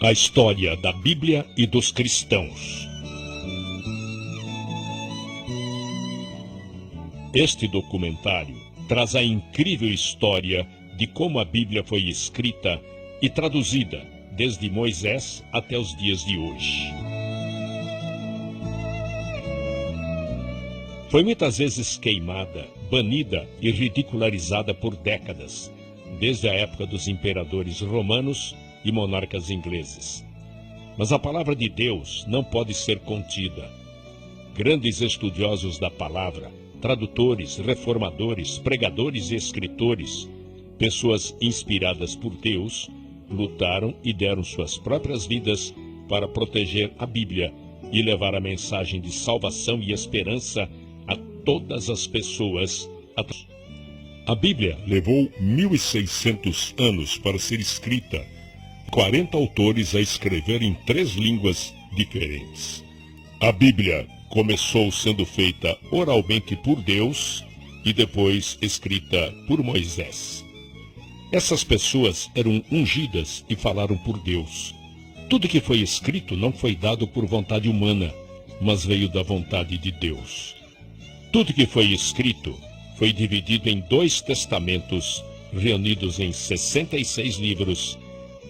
A história da Bíblia e dos cristãos. Este documentário traz a incrível história de como a Bíblia foi escrita e traduzida desde Moisés até os dias de hoje. Foi muitas vezes queimada, banida e ridicularizada por décadas, desde a época dos imperadores romanos e monarcas ingleses. Mas a palavra de Deus não pode ser contida. Grandes estudiosos da palavra, tradutores, reformadores, pregadores e escritores, pessoas inspiradas por Deus, lutaram e deram suas próprias vidas para proteger a Bíblia e levar a mensagem de salvação e esperança a todas as pessoas. A Bíblia levou 1.600 anos para ser escrita, 40 autores a escrever em 3 línguas diferentes. A Bíblia começou sendo feita oralmente por Deus e depois escrita por Moisés. Essas pessoas eram ungidas e falaram por Deus. Tudo que foi escrito não foi dado por vontade humana, mas veio da vontade de Deus. Tudo que foi escrito foi dividido em 2 testamentos, reunidos em 66 livros,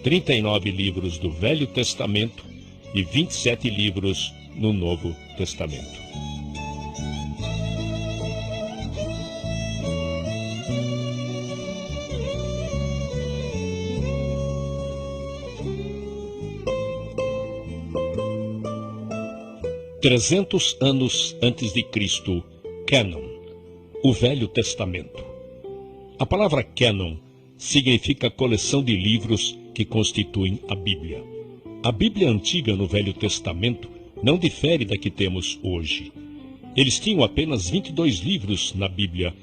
39 livros do Velho Testamento e 27 livros no Novo Testamento. Trezentos anos antes de Cristo, Cânon, o Velho Testamento. A palavra cânon significa coleção de livros que constituem a Bíblia. A Bíblia antiga no Velho Testamento não difere da que temos hoje. Eles tinham apenas 22 livros na Bíblia.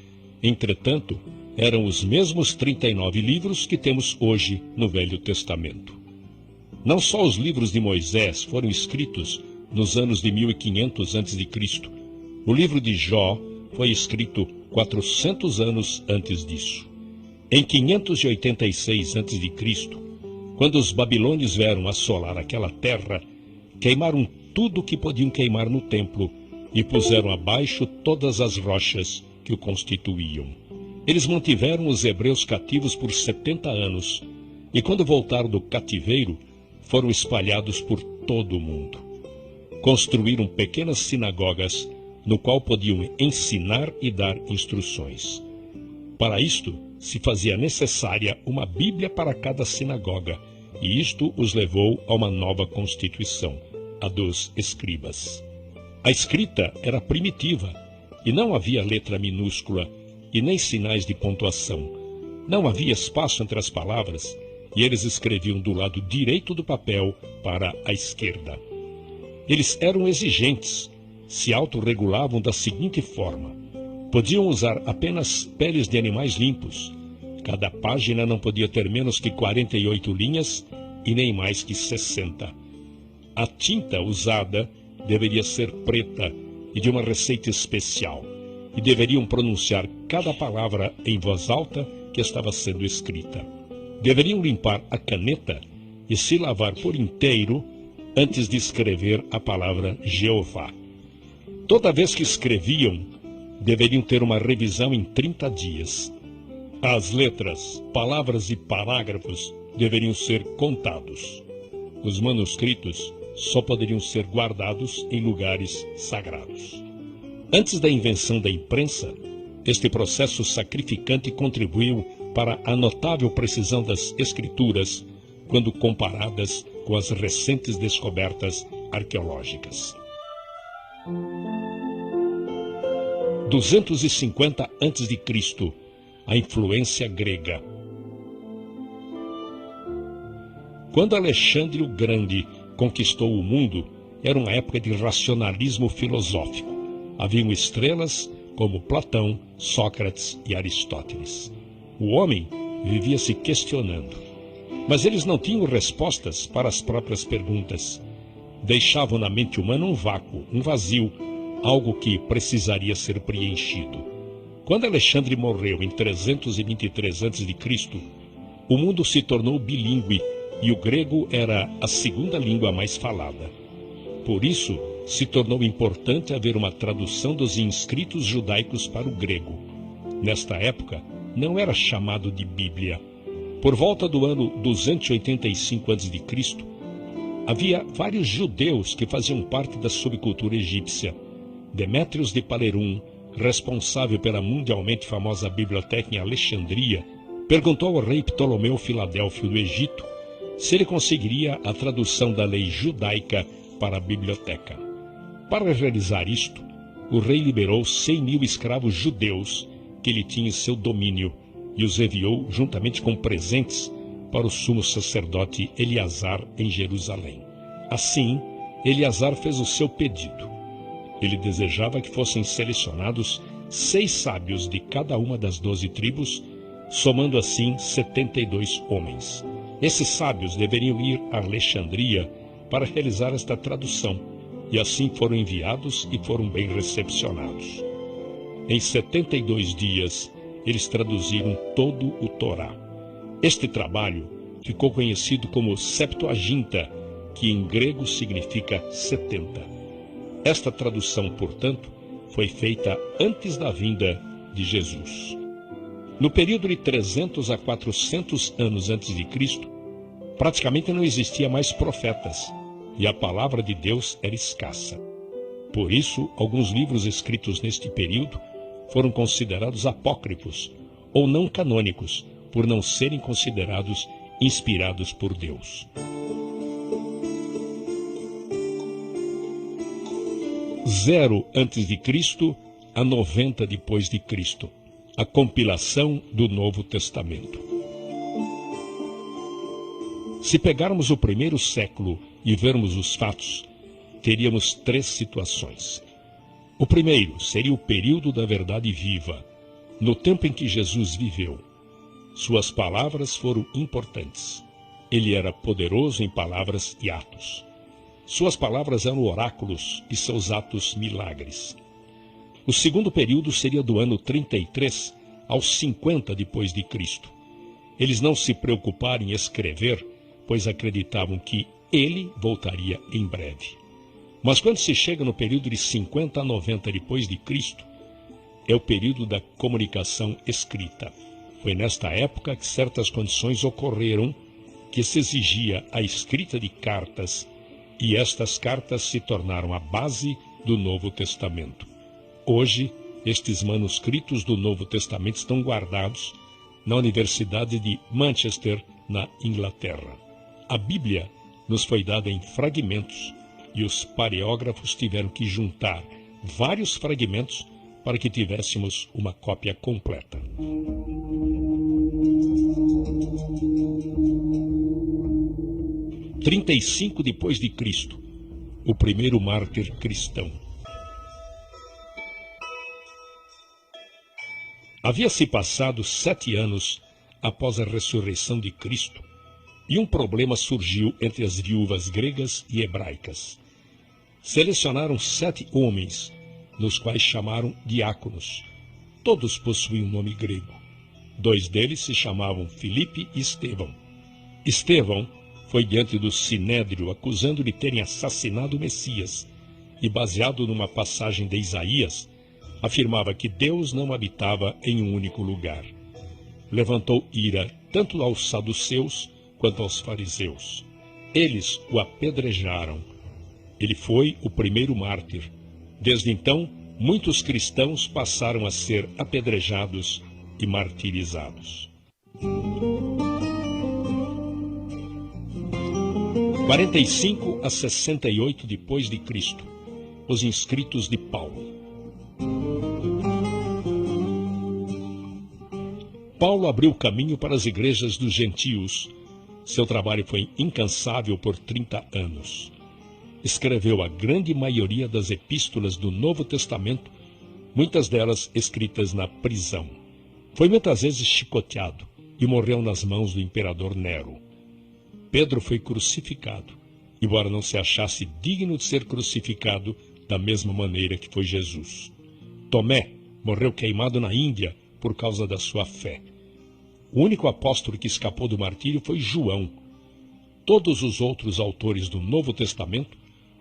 Entretanto, eram os mesmos 39 livros que temos hoje no Velho Testamento. Não só os livros de Moisés foram escritos nos anos de 1500 a.C. O livro de Jó foi escrito 400 anos antes disso. Em 586 a.C., quando os babilônios vieram assolar aquela terra, queimaram tudo o que podiam queimar no templo e puseram abaixo todas as rochas que o constituíam. Eles mantiveram os hebreus cativos por 70 anos e, quando voltaram do cativeiro, foram espalhados por todo o mundo. Construíram pequenas sinagogas no qual podiam ensinar e dar instruções. Para isto, se fazia necessária uma Bíblia para cada sinagoga, e isto os levou a uma nova constituição, a dos escribas. A escrita era primitiva, e não havia letra minúscula, e nem sinais de pontuação. Não havia espaço entre as palavras, e eles escreviam do lado direito do papel para a esquerda. Eles eram exigentes, se autorregulavam da seguinte forma: podiam usar apenas peles de animais limpos. Cada página não podia ter menos que 48 linhas e nem mais que 60. A tinta usada deveria ser preta e de uma receita especial, e deveriam pronunciar cada palavra em voz alta que estava sendo escrita. Deveriam limpar a caneta e se lavar por inteiro antes de escrever a palavra Jeová. Toda vez que escreviam, deveriam ter uma revisão em 30 dias. As letras, palavras e parágrafos deveriam ser contados. Os manuscritos só poderiam ser guardados em lugares sagrados. Antes da invenção da imprensa, este processo sacrificante contribuiu para a notável precisão das escrituras quando comparadas com as recentes descobertas arqueológicas. 250 a.C., a influência grega. Quando Alexandre o Grande conquistou o mundo, era uma época de racionalismo filosófico. Haviam estrelas como Platão, Sócrates e Aristóteles. O homem vivia se questionando, mas eles não tinham respostas para as próprias perguntas. Deixavam na mente humana um vácuo, um vazio, algo que precisaria ser preenchido. Quando Alexandre morreu em 323 a.C., o mundo se tornou bilíngue e o grego era a segunda língua mais falada. Por isso, se tornou importante haver uma tradução dos inscritos judaicos para o grego. Nesta época, não era chamado de Bíblia. Por volta do ano 285 a.C., havia vários judeus que faziam parte da subcultura egípcia. Demétrios de Palerum, responsável pela mundialmente famosa biblioteca em Alexandria, perguntou ao rei Ptolomeu Filadélfio do Egito se ele conseguiria a tradução da lei judaica para a biblioteca. Para realizar isto, o rei liberou 100.000 escravos judeus que ele tinha em seu domínio e os enviou juntamente com presentes para o sumo sacerdote Eleazar em Jerusalém. Assim, Eleazar fez o seu pedido. Ele desejava que fossem selecionados 6 sábios de cada uma das 12 tribos, somando assim 72 homens. Esses sábios deveriam ir a Alexandria para realizar esta tradução, e assim foram enviados e foram bem recepcionados. Em 72 dias, eles traduziram todo o Torá. Este trabalho ficou conhecido como Septuaginta, que em grego significa 70. Esta tradução, portanto, foi feita antes da vinda de Jesus. No período de 300 a 400 anos antes de Cristo, praticamente não existia mais profetas, e a palavra de Deus era escassa. Por isso, alguns livros escritos neste período foram considerados apócrifos ou não canônicos, por não serem considerados inspirados por Deus. 0 a.C. a 90 depois de Cristo, a compilação do Novo Testamento. Se pegarmos o primeiro século e vermos os fatos, teríamos 3 situações. O primeiro seria o período da verdade viva, no tempo em que Jesus viveu. Suas palavras foram importantes. Ele era poderoso em palavras e atos. Suas palavras eram oráculos e seus atos milagres. O segundo período seria do ano 33 aos 50 depois de Cristo. Eles não se preocuparam em escrever, pois acreditavam que ele voltaria em breve. Mas quando se chega no período de 50 a 90 depois de Cristo, é o período da comunicação escrita. Foi nesta época que certas condições ocorreram que se exigia a escrita de cartas, e estas cartas se tornaram a base do Novo Testamento. Hoje, estes manuscritos do Novo Testamento estão guardados na Universidade de Manchester, na Inglaterra. A Bíblia nos foi dada em fragmentos, e os paleógrafos tiveram que juntar vários fragmentos para que tivéssemos uma cópia completa. Em 35 depois de Cristo, o primeiro mártir cristão. Havia-se passado 7 anos após a ressurreição de Cristo, e um problema surgiu entre as viúvas gregas e hebraicas. Selecionaram 7 homens, nos quais chamaram diáconos. Todos possuíam um nome grego. 2 deles se chamavam Filipe e Estevão. Estevão foi diante do Sinédrio acusando de terem assassinado o Messias e, baseado numa passagem de Isaías, afirmava que Deus não habitava em um único lugar. Levantou ira tanto aos saduceus quanto aos fariseus. Eles o apedrejaram. Ele foi o primeiro mártir. Desde então, muitos cristãos passaram a ser apedrejados e martirizados. 45 a 68 depois de Cristo, os inscritos de Paulo. Paulo abriu caminho para as igrejas dos gentios. Seu trabalho foi incansável por 30 anos. Escreveu a grande maioria das epístolas do Novo Testamento, muitas delas escritas na prisão. Foi muitas vezes chicoteado e morreu nas mãos do imperador Nero. Pedro foi crucificado, embora não se achasse digno de ser crucificado da mesma maneira que foi Jesus. Tomé morreu queimado na Índia por causa da sua fé. O único apóstolo que escapou do martírio foi João. todos os outros autores do Novo Testamento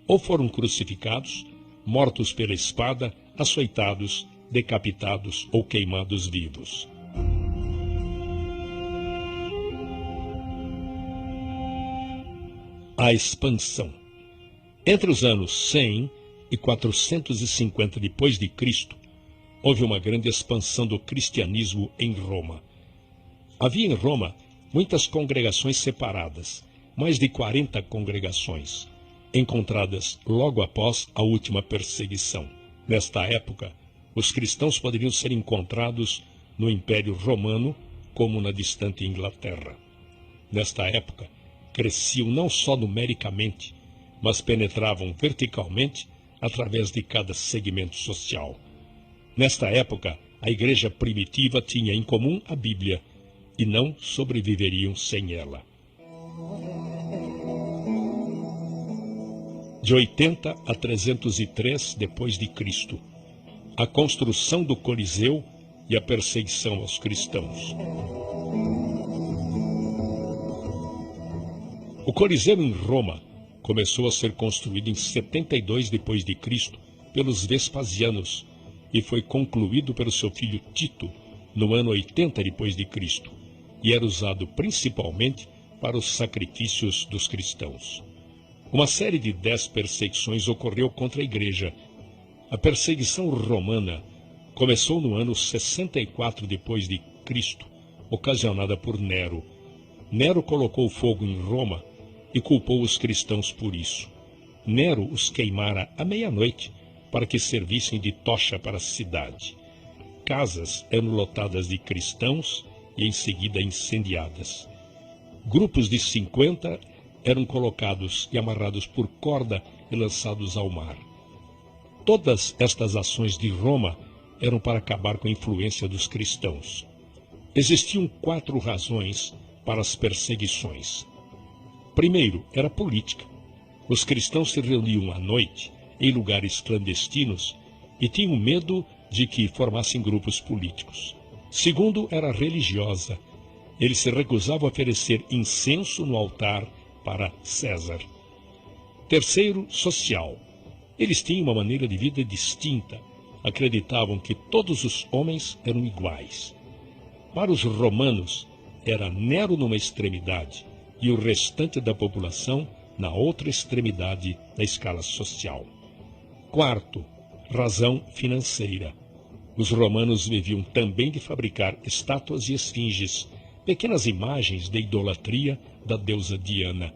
ou foram crucificados, mortos pela espada, açoitados, decapitados ou queimados vivos. A expansão. Entre os anos 100 e 450 depois de Cristo, houve uma grande expansão do cristianismo em Roma. Havia em Roma muitas congregações separadas, mais de 40 congregações, encontradas logo após a última perseguição. Nesta época, os cristãos poderiam ser encontrados no Império Romano, como na distante Inglaterra. Nesta época, cresciam não só numericamente, mas penetravam verticalmente através de cada segmento social. Nesta época, a igreja primitiva tinha em comum a Bíblia e não sobreviveriam sem ela. De 80 a 303 depois de Cristo, a construção do Coliseu e a perseguição aos cristãos. O Coliseu em Roma começou a ser construído em 72 depois de Cristo pelos Vespasianos e foi concluído pelo seu filho Tito no ano 80 depois de Cristo, e era usado principalmente para os sacrifícios dos cristãos. Uma série de 10 perseguições ocorreu contra a igreja. A perseguição romana começou no ano 64 depois de Cristo, ocasionada por Nero. Nero colocou fogo em Roma e culpou os cristãos por isso. Nero os queimara à meia-noite para que servissem de tocha para a cidade. Casas eram lotadas de cristãos e em seguida incendiadas. Grupos de 50 eram colocados e amarrados por corda e lançados ao mar. Todas estas ações de Roma eram para acabar com a influência dos cristãos. Existiam 4 razões para as perseguições. Primeiro, era política. Os cristãos se reuniam à noite em lugares clandestinos e tinham medo de que formassem grupos políticos. Segundo, era religiosa. Eles se recusavam a oferecer incenso no altar para César. Terceiro, social. Eles tinham uma maneira de vida distinta. Acreditavam que todos os homens eram iguais. Para os romanos, era Nero numa extremidade e o restante da população na outra extremidade da escala social. Quarto, razão financeira. Os romanos viviam também de fabricar estátuas e esfinges, pequenas imagens de idolatria da deusa Diana.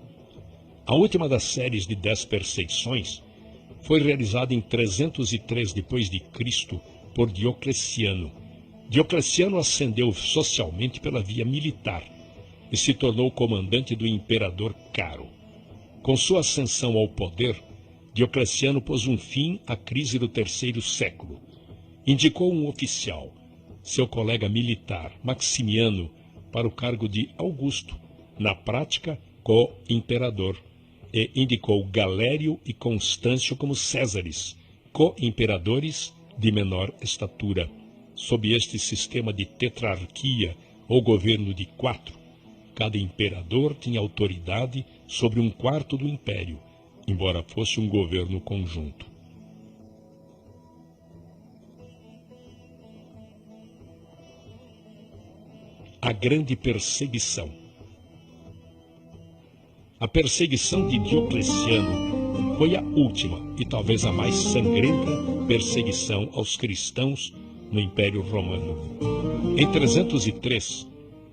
A última das séries de 10 perseguições foi realizada em 303 depois de Cristo por Diocleciano. Diocleciano ascendeu socialmente pela via militar e se tornou comandante do imperador Caro. Com sua ascensão ao poder, Diocleciano pôs um fim à crise do terceiro século. Indicou um oficial, seu colega militar, Maximiano, para o cargo de Augusto, na prática, co-imperador, e indicou Galério e Constâncio como Césares, co-imperadores de menor estatura. Sob este sistema de tetrarquia, ou governo de 4, cada imperador tinha autoridade sobre 1/4 do império, embora fosse um governo conjunto. A grande perseguição. A perseguição de Diocleciano foi a última e talvez a mais sangrenta perseguição aos cristãos no Império Romano. Em 303,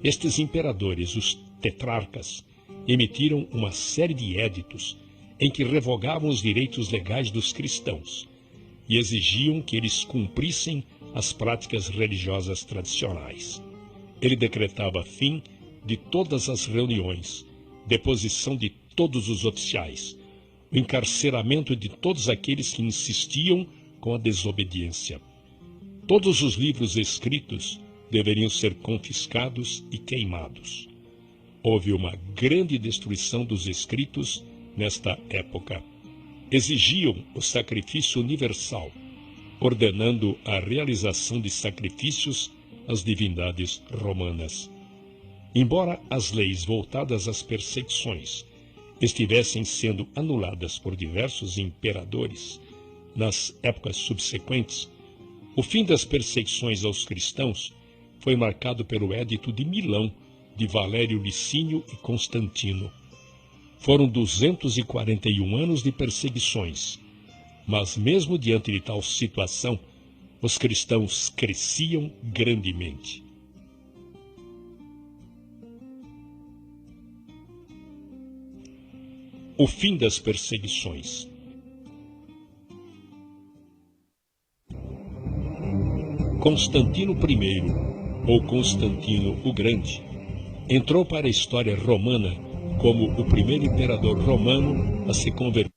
estes imperadores, os tetrarcas, emitiram uma série de éditos em que revogavam os direitos legais dos cristãos e exigiam que eles cumprissem as práticas religiosas tradicionais. Ele decretava fim de todas as reuniões, deposição de todos os oficiais, o encarceramento de todos aqueles que insistiam com a desobediência. Todos os livros escritos deveriam ser confiscados e queimados. Houve uma grande destruição dos escritos nesta época. Exigiam o sacrifício universal, ordenando a realização de sacrifícios às divindades romanas. Embora as leis voltadas às perseguições estivessem sendo anuladas por diversos imperadores nas épocas subsequentes, o fim das perseguições aos cristãos foi marcado pelo Édito de Milão de Valério Licínio e Constantino. Foram 241 anos de perseguições, mas mesmo diante de tal situação, os cristãos cresciam grandemente. O fim das perseguições. Constantino I, ou Constantino o Grande, entrou para a história romana como o primeiro imperador romano a se converter.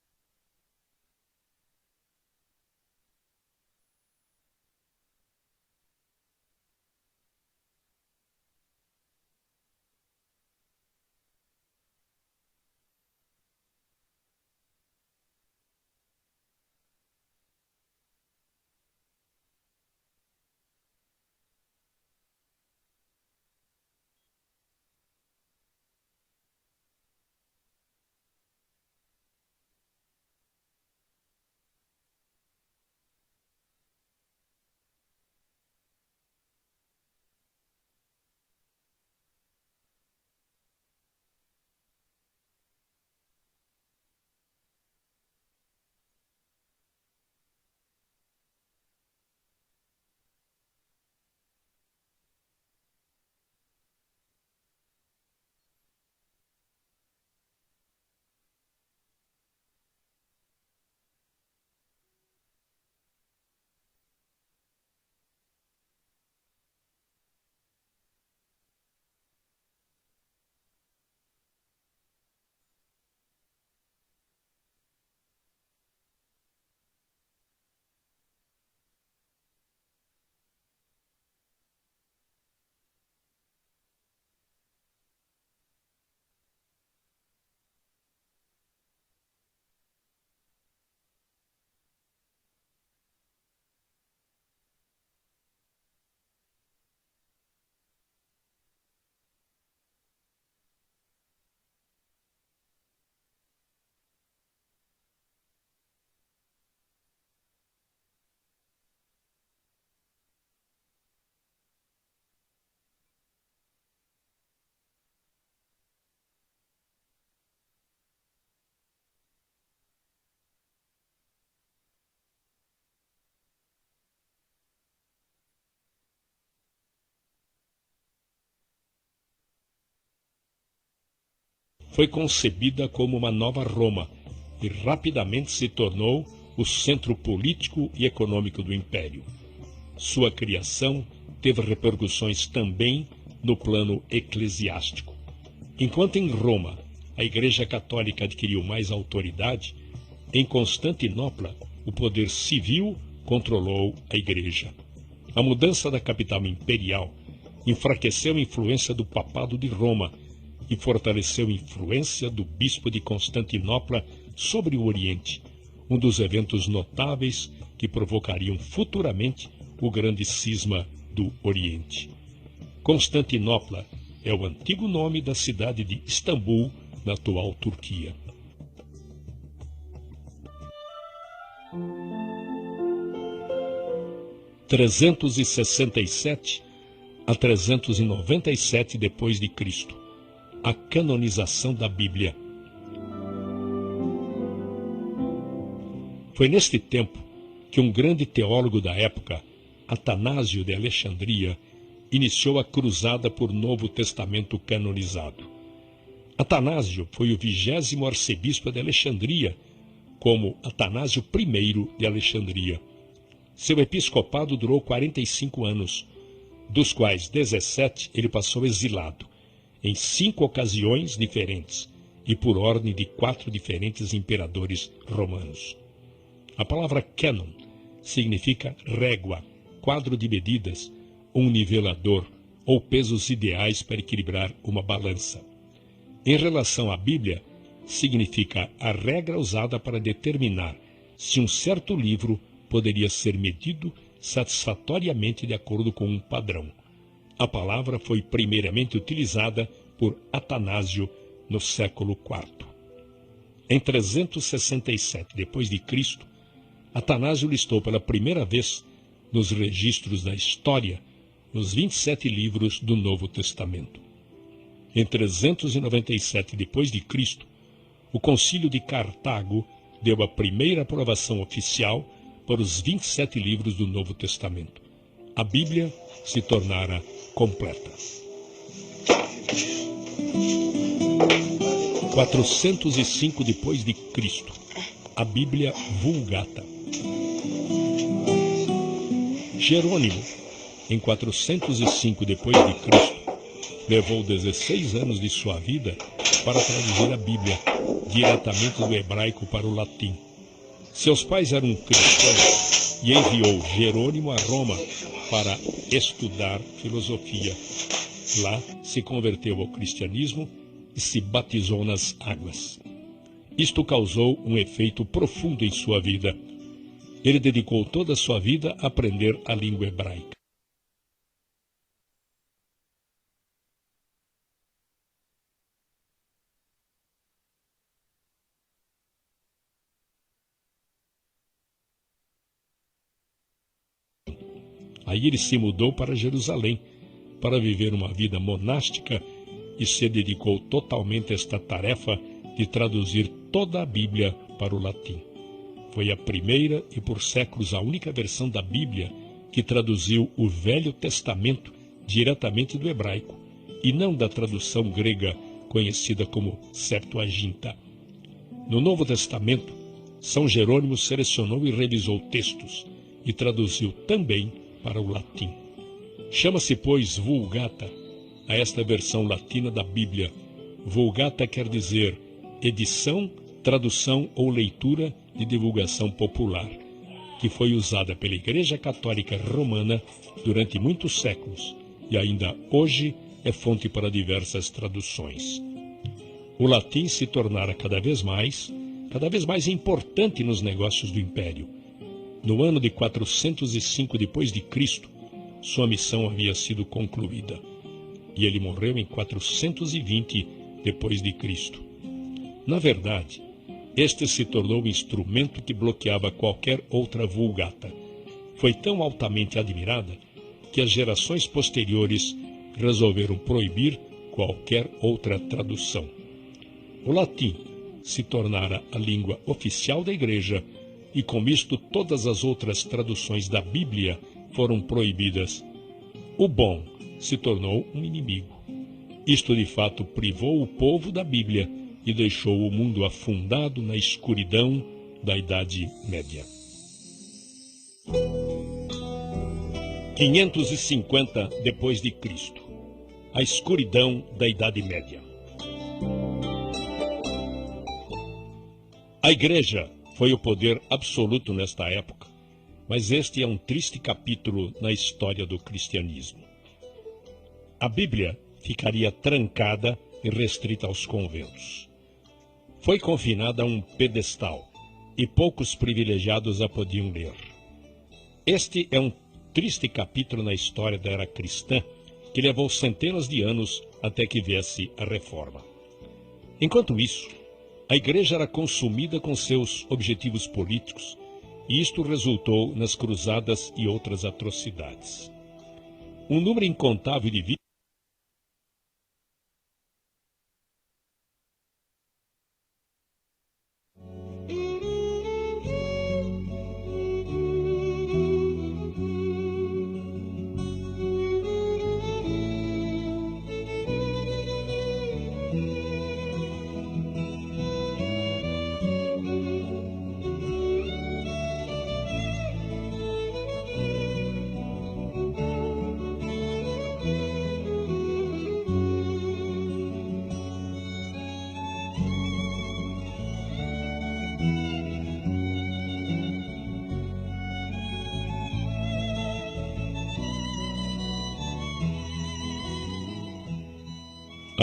Foi concebida como uma nova Roma e rapidamente se tornou o centro político e econômico do Império. Sua criação teve repercussões também no plano eclesiástico. Enquanto em Roma a Igreja Católica adquiriu mais autoridade, em Constantinopla o poder civil controlou a Igreja. A mudança da capital imperial enfraqueceu a influência do Papado de Roma e fortaleceu a influência do bispo de Constantinopla sobre o Oriente, um dos eventos notáveis que provocariam futuramente o grande cisma do Oriente. Constantinopla é o antigo nome da cidade de Istambul, na atual Turquia. (367 a 397 depois de Cristo). A canonização da Bíblia. Foi neste tempo que um grande teólogo da época, Atanásio de Alexandria, iniciou a cruzada por Novo Testamento canonizado. Atanásio foi o 20º arcebispo de Alexandria, como Atanásio I de Alexandria. Seu episcopado durou 45 anos, dos quais 17 ele passou exilado, em 5 ocasiões diferentes e por ordem de 4 diferentes imperadores romanos. A palavra cânon significa régua, quadro de medidas, um nivelador ou pesos ideais para equilibrar uma balança. Em relação à Bíblia, significa a regra usada para determinar se um certo livro poderia ser medido satisfatoriamente de acordo com um padrão. A palavra foi primeiramente utilizada por Atanásio no século IV. Em 367 d.C., Atanásio listou pela primeira vez nos registros da história os 27 livros do Novo Testamento. Em 397 d.C., o Concílio de Cartago deu a primeira aprovação oficial para os 27 livros do Novo Testamento. A Bíblia se tornara completa. 405 d.C., a Bíblia Vulgata. Jerônimo, em 405 d.C., levou 16 anos de sua vida para traduzir a Bíblia diretamente do hebraico para o latim. Seus pais eram cristãos e enviou Jerônimo a Roma para estudar filosofia. Lá se converteu ao cristianismo e se batizou nas águas. Isto causou um efeito profundo em sua vida. Ele dedicou toda a sua vida a aprender a língua hebraica. Aí ele se mudou para Jerusalém para viver uma vida monástica e se dedicou totalmente a esta tarefa de traduzir toda a Bíblia para o latim. Foi a primeira e por séculos a única versão da Bíblia que traduziu o Velho Testamento diretamente do hebraico e não da tradução grega conhecida como Septuaginta. No Novo Testamento, São Jerônimo selecionou e revisou textos e traduziu também para o latim. Chama-se, pois, Vulgata a esta versão latina da Bíblia. Vulgata quer dizer edição, tradução ou leitura de divulgação popular, que foi usada pela Igreja Católica Romana durante muitos séculos e ainda hoje é fonte para diversas traduções. O latim se tornara cada vez mais importante nos negócios do Império. No ano de 405 d.C., sua missão havia sido concluída, e ele morreu em 420 d.C. Na verdade, este se tornou um instrumento que bloqueava qualquer outra vulgata. Foi tão altamente admirada que as gerações posteriores resolveram proibir qualquer outra tradução. O latim se tornara a língua oficial da Igreja e com isto todas as outras traduções da Bíblia foram proibidas. O bom se tornou um inimigo. Isto de fato privou o povo da Bíblia e deixou o mundo afundado na escuridão da Idade Média. 550 d.C., a escuridão da Idade Média. A Igreja foi o poder absoluto nesta época, mas este é um triste capítulo na história do cristianismo. A Bíblia ficaria trancada e restrita aos conventos. Foi confinada a um pedestal e poucos privilegiados a podiam ler. Este é um triste capítulo na história da era cristã que levou centenas de anos até que viesse a Reforma. Enquanto isso, a Igreja era consumida com seus objetivos políticos e isto resultou nas cruzadas e outras atrocidades. Um número incontável de vítimas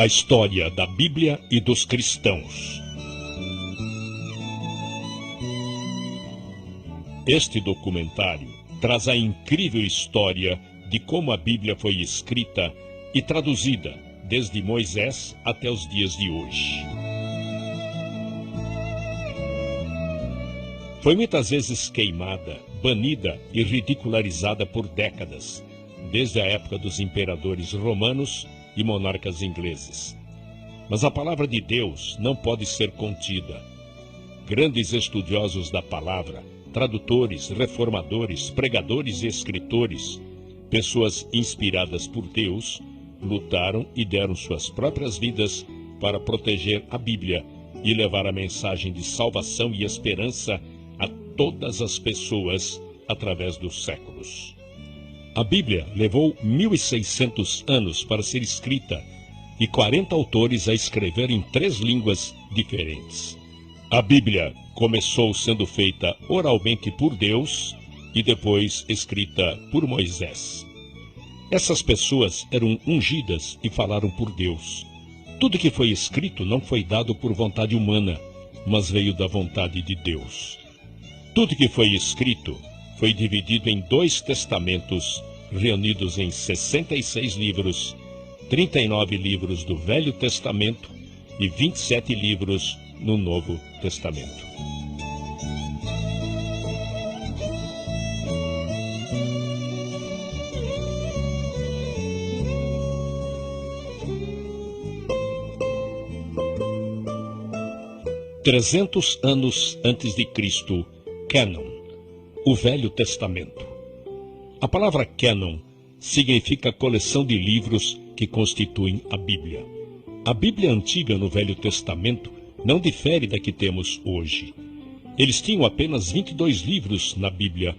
a história da Bíblia e dos cristãos. Este documentário traz a incrível história de como a Bíblia foi escrita e traduzida desde Moisés até os dias de hoje. Foi muitas vezes queimada, banida e ridicularizada por décadas, desde a época dos imperadores romanos e monarcas ingleses. Mas a palavra de Deus não pode ser contida. Grandes estudiosos da palavra, tradutores, reformadores, pregadores e escritores, pessoas inspiradas por Deus, lutaram e deram suas próprias vidas para proteger a Bíblia e levar a mensagem de salvação e esperança a todas as pessoas através dos séculos. A Bíblia levou 1.600 anos para ser escrita e 40 autores a escrever em 3 línguas diferentes. A Bíblia começou sendo feita oralmente por Deus e depois escrita por Moisés. Essas pessoas eram ungidas e falaram por Deus. Tudo que foi escrito não foi dado por vontade humana, mas veio da vontade de Deus. Tudo que foi escrito foi dividido em 2 testamentos, reunidos em 66 livros, 39 livros do Velho Testamento e 27 livros no Novo Testamento. Trezentos anos antes de Cristo, Cânon, o Velho Testamento. A palavra cânon significa coleção de livros que constituem a Bíblia. A Bíblia antiga no Velho Testamento não difere da que temos hoje. Eles tinham apenas 22 livros na Bíblia,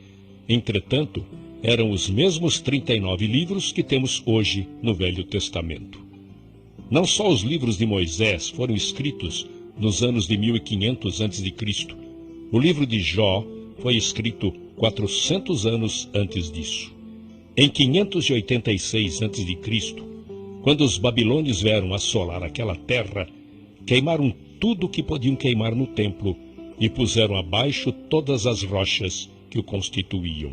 entretanto, eram os mesmos 39 livros que temos hoje no Velho Testamento. Não só os livros de Moisés foram escritos nos anos de 1500 a.C. O livro de Jó foi escrito 400 anos antes disso. Em 586 a.C., quando os babilônios vieram assolar aquela terra, queimaram tudo o que podiam queimar no templo e puseram abaixo todas as rochas que o constituíam.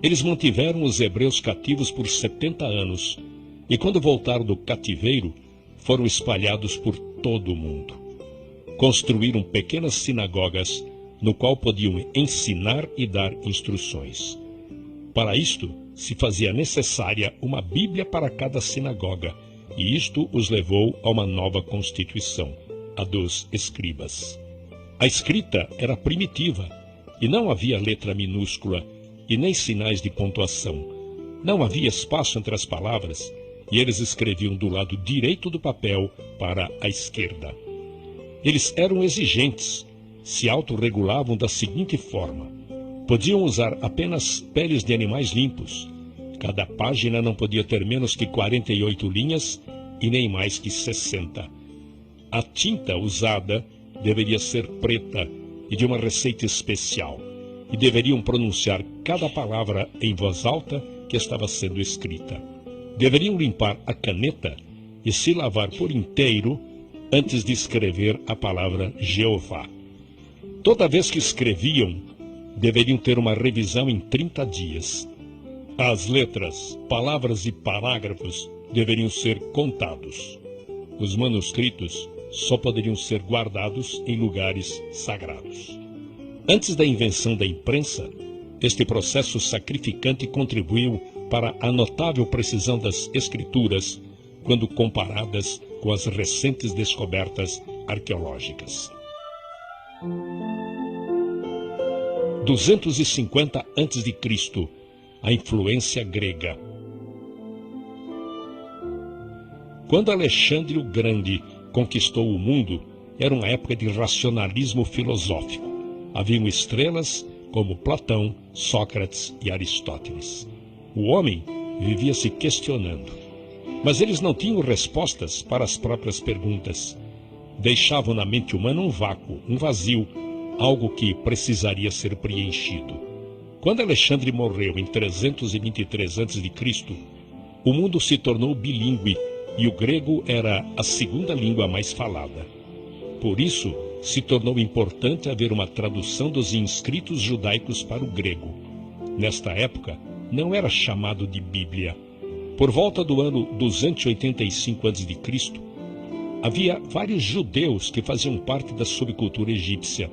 Eles mantiveram os hebreus cativos por 70 anos e, quando voltaram do cativeiro, foram espalhados por todo o mundo. Construíram pequenas sinagogas no qual podiam ensinar e dar instruções. Para isto, se fazia necessária uma Bíblia para cada sinagoga, e isto os levou a uma nova constituição, a dos escribas. A escrita era primitiva, e não havia letra minúscula, e nem sinais de pontuação. Não havia espaço entre as palavras, e eles escreviam do lado direito do papel para a esquerda. Eles eram exigentes, se autorregulavam da seguinte forma: podiam usar apenas peles de animais limpos. Cada página não podia ter menos que 48 linhas e nem mais que 60. A tinta usada deveria ser preta e de uma receita especial, e deveriam pronunciar cada palavra em voz alta que estava sendo escrita. Deveriam limpar a caneta e se lavar por inteiro antes de escrever a palavra Jeová. Toda vez que escreviam, deveriam ter uma revisão em 30 dias. As letras, palavras e parágrafos deveriam ser contados. Os manuscritos só poderiam ser guardados em lugares sagrados. Antes da invenção da imprensa, este processo sacrificante contribuiu para a notável precisão das escrituras quando comparadas com as recentes descobertas arqueológicas. 250 a.C., a influência grega. Quando Alexandre o Grande conquistou o mundo, era uma época de racionalismo filosófico. Haviam estrelas como Platão, Sócrates e Aristóteles. O homem vivia se questionando, mas eles não tinham respostas para as próprias perguntas. Deixavam na mente humana um vácuo, um vazio, algo que precisaria ser preenchido. Quando Alexandre morreu em 323 a.C., o mundo se tornou bilíngue e o grego era a segunda língua mais falada. Por isso, se tornou importante haver uma tradução dos inscritos judaicos para o grego. Nesta época, não era chamado de Bíblia. Por volta do ano 285 a.C., havia vários judeus que faziam parte da subcultura egípcia.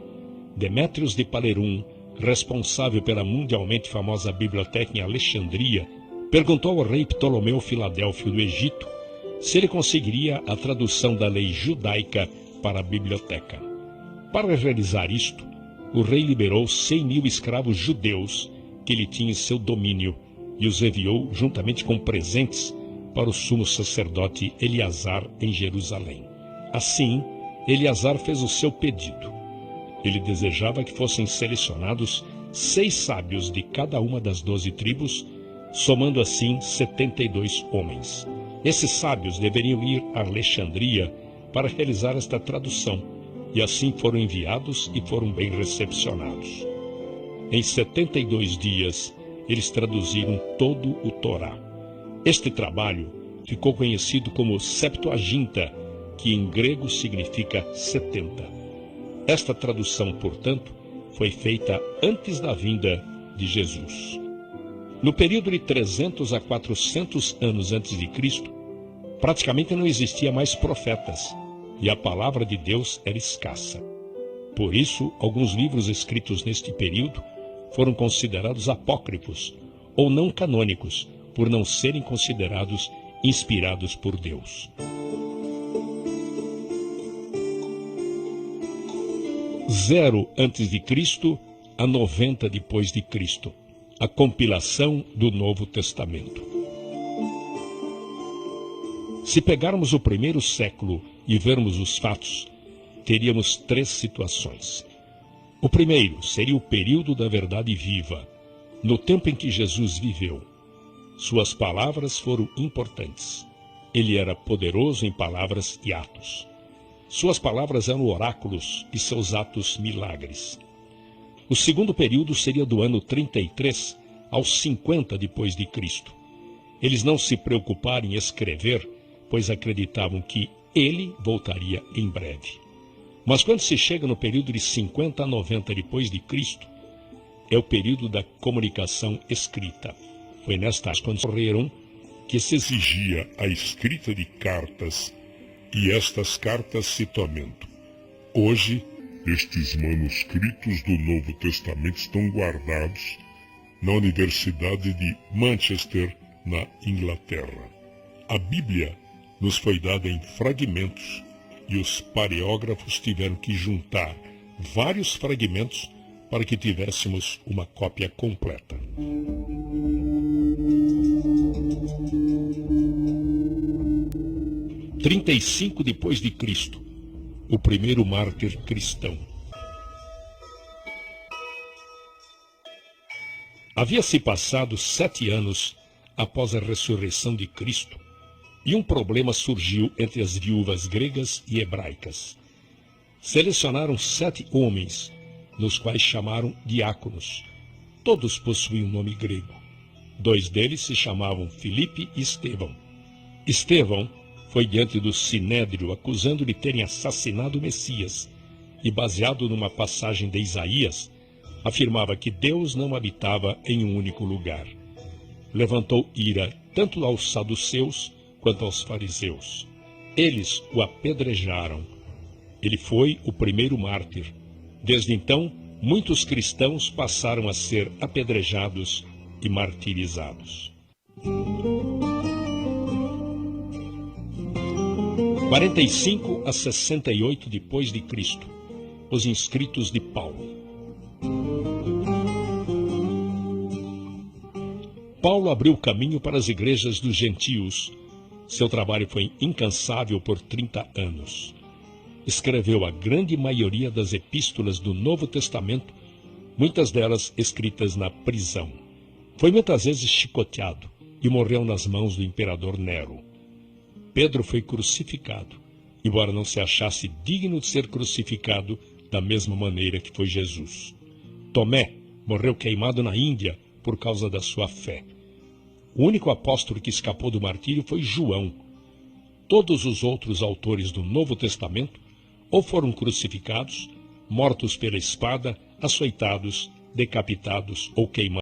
Demétrios de Palerum, responsável pela mundialmente famosa biblioteca em Alexandria, perguntou ao rei Ptolomeu Filadélfio do Egito se ele conseguiria a tradução da lei judaica para a biblioteca. Para realizar isto, o rei liberou 100.000 escravos judeus que ele tinha em seu domínio e os enviou juntamente com presentes para o sumo sacerdote Eleazar em Jerusalém. Assim, Eleazar fez o seu pedido. Ele desejava que fossem selecionados 6 sábios de cada uma das 12 tribos, somando assim 72 homens. Esses sábios deveriam ir a Alexandria para realizar esta tradução, e assim foram enviados e foram bem recepcionados. Em 72 dias, eles traduziram todo o Torá. Este trabalho ficou conhecido como Septuaginta, que em grego significa 70. Esta tradução, portanto, foi feita antes da vinda de Jesus. No período de 300 a 400 anos antes de Cristo, praticamente não existia mais profetas, e a palavra de Deus era escassa. Por isso, alguns livros escritos neste período foram considerados apócrifos, ou não canônicos, por não serem considerados inspirados por Deus. 0 antes de Cristo a 90 depois de Cristo. A compilação do Novo Testamento. Se pegarmos o primeiro século e vermos os fatos, teríamos 3 situações. O primeiro seria o período da verdade viva, no tempo em que Jesus viveu. Suas palavras foram importantes. Ele era poderoso em palavras e atos. Suas palavras eram oráculos e seus atos milagres. O segundo período seria do ano 33 aos 50 depois de Cristo. Eles não se preocuparam em escrever, pois acreditavam que ele voltaria em breve. Mas quando se chega no período de 50 a 90 depois de Cristo, é o período da comunicação escrita. Foi nestas quando ocorreram que se exigia a escrita de cartas, e estas cartas citamento. Hoje, estes manuscritos do Novo Testamento estão guardados na Universidade de Manchester, na Inglaterra. A Bíblia nos foi dada em fragmentos e os pareógrafos tiveram que juntar vários fragmentos para que tivéssemos uma cópia completa. Em 35 depois de Cristo, o primeiro mártir cristão. Havia-se passado 7 anos após a ressurreição de Cristo, e um problema surgiu entre as viúvas gregas e hebraicas. Selecionaram 7 homens, nos quais chamaram diáconos. Todos possuíam um nome grego. 2 deles se chamavam Filipe e Estevão. Estevão foi diante do Sinédrio acusando de terem assassinado o Messias e, baseado numa passagem de Isaías, afirmava que Deus não habitava em um único lugar. Levantou ira tanto aos saduceus quanto aos fariseus. Eles o apedrejaram. Ele foi o primeiro mártir. Desde então, muitos cristãos passaram a ser apedrejados e martirizados. 45 a 68 depois de Cristo, os inscritos de Paulo. Paulo abriu caminho para as igrejas dos gentios. Seu trabalho foi incansável por 30 anos. Escreveu a grande maioria das epístolas do Novo Testamento, muitas delas escritas na prisão. Foi muitas vezes chicoteado e morreu nas mãos do imperador Nero. Pedro foi crucificado, embora não se achasse digno de ser crucificado da mesma maneira que foi Jesus. Tomé morreu queimado na Índia por causa da sua fé. O único apóstolo que escapou do martírio foi João. Todos os outros autores do Novo Testamento ou foram crucificados, mortos pela espada, açoitados, decapitados ou queimados.